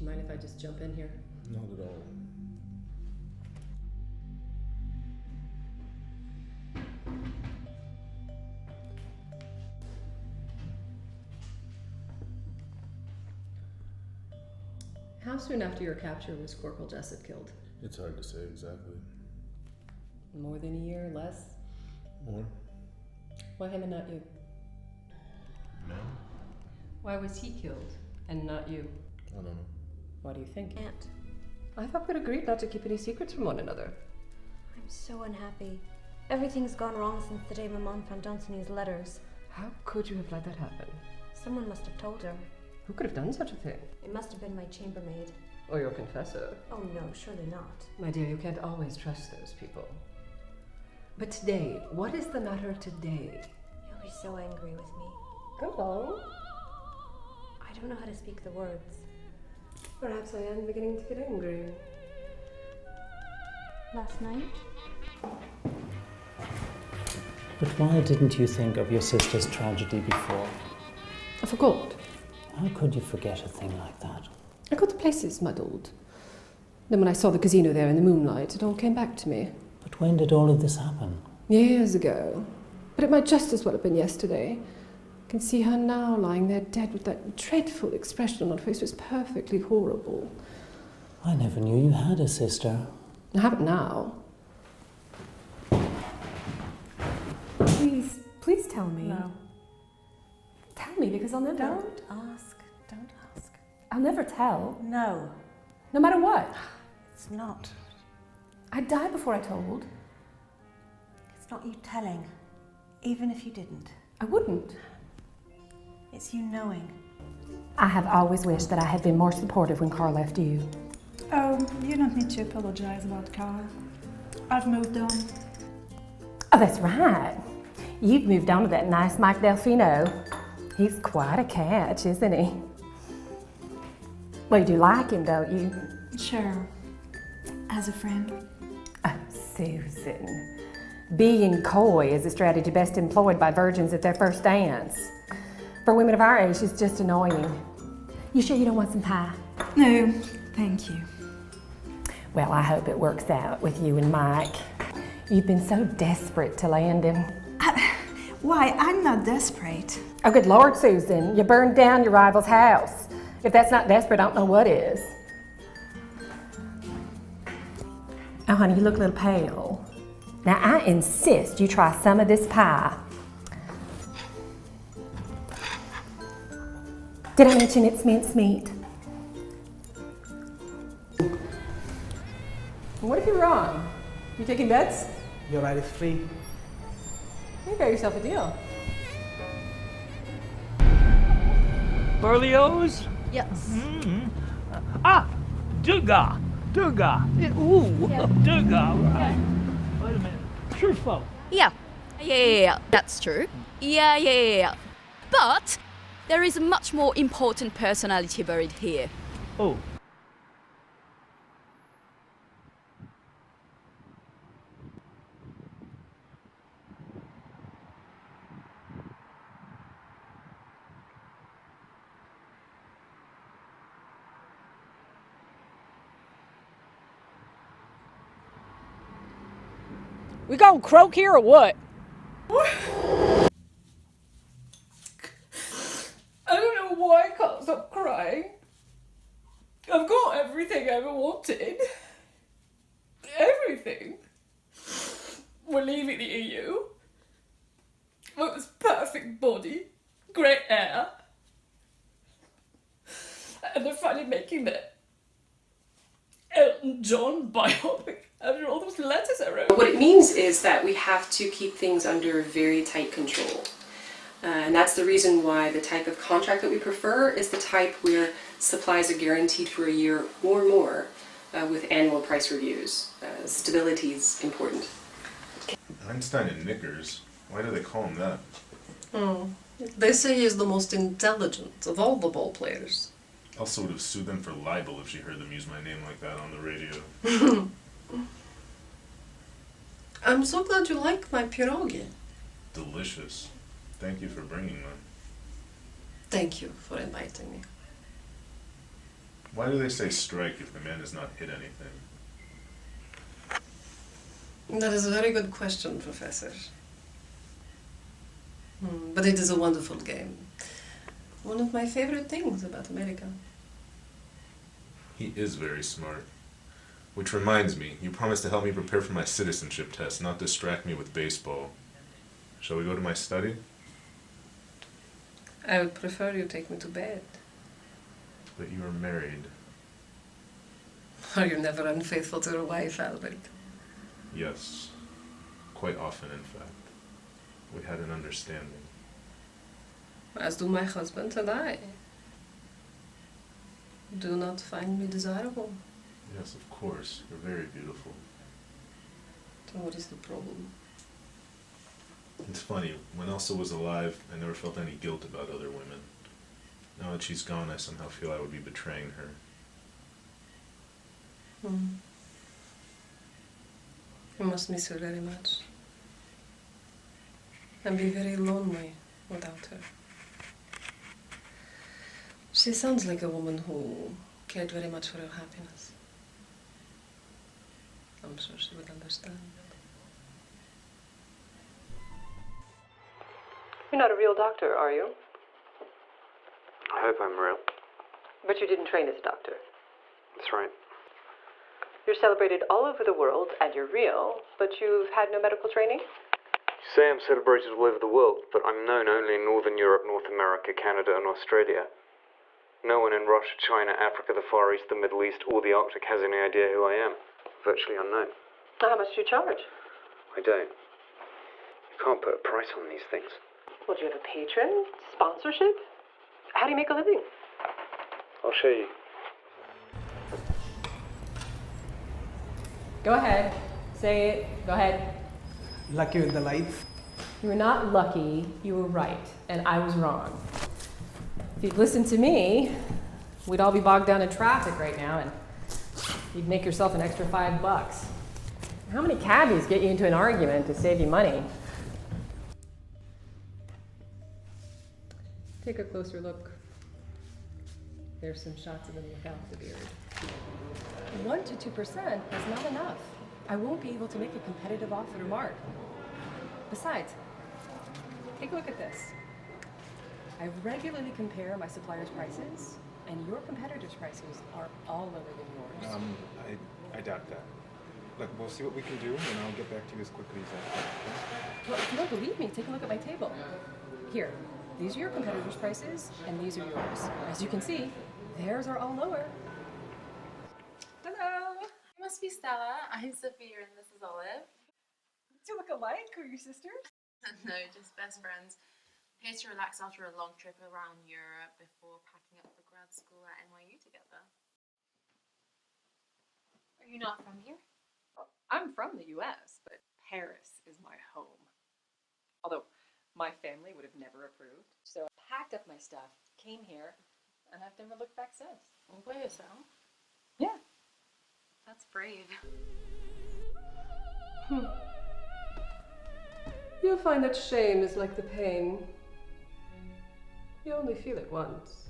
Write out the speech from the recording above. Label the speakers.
Speaker 1: Do you mind if I just jump in here?
Speaker 2: Not at all.
Speaker 1: How soon after your capture was Corporal Jessup killed?
Speaker 2: It's hard to say exactly.
Speaker 1: More than a year? Less?
Speaker 2: More?
Speaker 1: Why him and not you?
Speaker 2: No?
Speaker 1: Why was he killed and not you?
Speaker 2: I don't know.
Speaker 1: What do you think?
Speaker 3: Aunt,
Speaker 1: I thought we'd agreed not to keep any secrets from one another.
Speaker 3: I'm so unhappy. Everything's gone wrong since the day my mom found Dunsany's letters.
Speaker 1: How could you have let that happen?
Speaker 3: Someone must have told her.
Speaker 1: Who could have done such a thing?
Speaker 3: It must have been my chambermaid.
Speaker 1: Or your confessor?
Speaker 3: Oh no, surely not.
Speaker 1: My dear, you can't always trust those people. But today, what is the matter today?
Speaker 3: He'll be so angry with me.
Speaker 1: Go on.
Speaker 3: I don't know how to speak the words.
Speaker 1: Perhaps I am beginning to get angry.
Speaker 3: Last night?
Speaker 4: But why didn't you think of your sister's tragedy before?
Speaker 1: I forgot.
Speaker 4: How could you forget a thing like that?
Speaker 1: I got the places muddled. Then when I saw the casino there in the moonlight, it all came back to me.
Speaker 4: But when did all of this happen?
Speaker 1: Years ago. But it might just as well have been yesterday. I can see her now lying there dead with that dreadful expression on her face. It was perfectly horrible.
Speaker 4: I never knew you had a sister.
Speaker 1: I have it now. Please tell me.
Speaker 5: No.
Speaker 1: Tell me, because I'll never...
Speaker 5: Don't ask. Don't ask.
Speaker 1: I'll never tell.
Speaker 5: No.
Speaker 1: No matter what.
Speaker 5: It's not.
Speaker 1: I'd die before I told.
Speaker 5: It's not you telling. Even if you didn't.
Speaker 1: I wouldn't.
Speaker 5: It's you knowing.
Speaker 6: I have always wished that I had been more supportive when Carl left you.
Speaker 7: Oh, you don't need to apologize about Carl. I've moved on.
Speaker 6: Oh, that's right. You've moved on to that nice Mike Delfino. He's quite a catch, isn't he? Well, you do like him, don't you?
Speaker 7: Sure. As a friend.
Speaker 6: Oh, Susan. Being coy is a strategy best employed by virgins at their first dance. For women of our age, it's just annoying. You sure you don't want some pie?
Speaker 7: No, thank you.
Speaker 6: Well, I hope it works out with you and Mike. You've been so desperate to land him.
Speaker 7: Why? I'm not desperate.
Speaker 6: Oh, good Lord, Susan. You burned down your rival's house. If that's not desperate, I don't know what is. Oh, honey, you look a little pale. Now, I insist you try some of this pie. Did I mention it's mincemeat?
Speaker 1: What if you're wrong? You taking bets?
Speaker 8: Your ride is free.
Speaker 1: You got yourself a deal.
Speaker 9: Berlioz?
Speaker 3: Yes.
Speaker 9: Dugas. Dugas. Right. Wait a minute. Truffaut.
Speaker 10: Yeah, that's true. Yeah. But there is a much more important personality buried here.
Speaker 9: Oh.
Speaker 5: We gonna croak here or what?
Speaker 1: I don't know why I can't stop crying. I've got everything I ever wanted. Everything. We're leaving the EU. With this perfect body, great hair. And they're finally making the Elton John biopic after all those letters I wrote. What it means is that we have to keep things under very tight control. And that's the reason why the type of contract that we prefer is the type where supplies are guaranteed for a year or more with annual price reviews. Stability is important.
Speaker 2: Einstein in knickers? Why do they call him that?
Speaker 1: Oh, they say he's the most intelligent of all the ball players.
Speaker 2: Elsa would have sued them for libel if she heard them use my name like that on the radio.
Speaker 1: I'm so glad you like my pierogi.
Speaker 2: Delicious. Thank you for bringing them.
Speaker 1: Thank you for inviting me.
Speaker 2: Why do they say strike if the man has not hit anything?
Speaker 1: That is a very good question, Professor. But it is a wonderful game. One of my favorite things about America.
Speaker 2: He is very smart. Which reminds me, you promised to help me prepare for my citizenship test, not distract me with baseball. Shall we go to my study?
Speaker 1: I would prefer you take me to bed.
Speaker 2: But you are married.
Speaker 1: Are you never unfaithful to your wife, Albert?
Speaker 2: Yes. Quite often, in fact. We had an understanding.
Speaker 1: As do my husband and I. Do not find me desirable.
Speaker 2: Yes, of course. You're very beautiful.
Speaker 1: So what is the problem?
Speaker 2: It's funny, when Elsa was alive, I never felt any guilt about other women. Now that she's gone, I somehow feel I would be betraying her.
Speaker 1: I must miss her very much. And be very lonely without her. She sounds like a woman who cared very much for her happiness. I'm sure she would understand. You're not a real doctor, are you?
Speaker 8: I hope I'm real.
Speaker 1: But you didn't train as a doctor.
Speaker 8: That's right.
Speaker 1: You're celebrated all over the world, and you're real, but you've had no medical training?
Speaker 8: You say I'm celebrated all over the world, but I'm known only in Northern Europe, North America, Canada, and Australia. No one in Russia, China, Africa, the Far East, the Middle East, or the Arctic has any idea who I am. Virtually unknown.
Speaker 1: How much do you charge?
Speaker 8: I don't. You can't put a price on these things.
Speaker 1: Well, do you have a patron? Sponsorship? How do you make a living?
Speaker 8: I'll show you.
Speaker 6: Go ahead. Say it. Go ahead.
Speaker 11: Lucky with the lights.
Speaker 6: You were not lucky, you were right, and I was wrong. If you'd listened to me, we'd all be bogged down in traffic right now, and you'd make yourself an extra $5. How many cabbies get you into an argument to save you money? Take a closer look. There's some shots of him without the beard. 1 to 2% is not enough. I won't be able to make a competitive offer to Mark. Besides, take a look at this. I regularly compare my suppliers' prices, and your competitors' prices are all lower than yours.
Speaker 12: I doubt that. Look, we'll see what we can do, and I'll get back to you as quickly as I can.
Speaker 6: Well, if you don't believe me, take a look at my table. Here, these are your competitors' prices, and these are yours. As you can see, theirs are all lower.
Speaker 13: Hello! You must be Stella. I'm Sophia, and this is Olive.
Speaker 6: Do you look alike? Are you sisters?
Speaker 13: No, just best friends. Here to relax after a long trip around Europe before packing up for grad school at NYU together. Are you not from here?
Speaker 6: I'm from the US, but Paris is my home. Although my family would have never approved. So I packed up my stuff, came here, and I've never looked back since.
Speaker 13: All by yourself?
Speaker 6: Yeah.
Speaker 13: That's brave.
Speaker 1: You'll find that shame is like the pain. You only feel it once.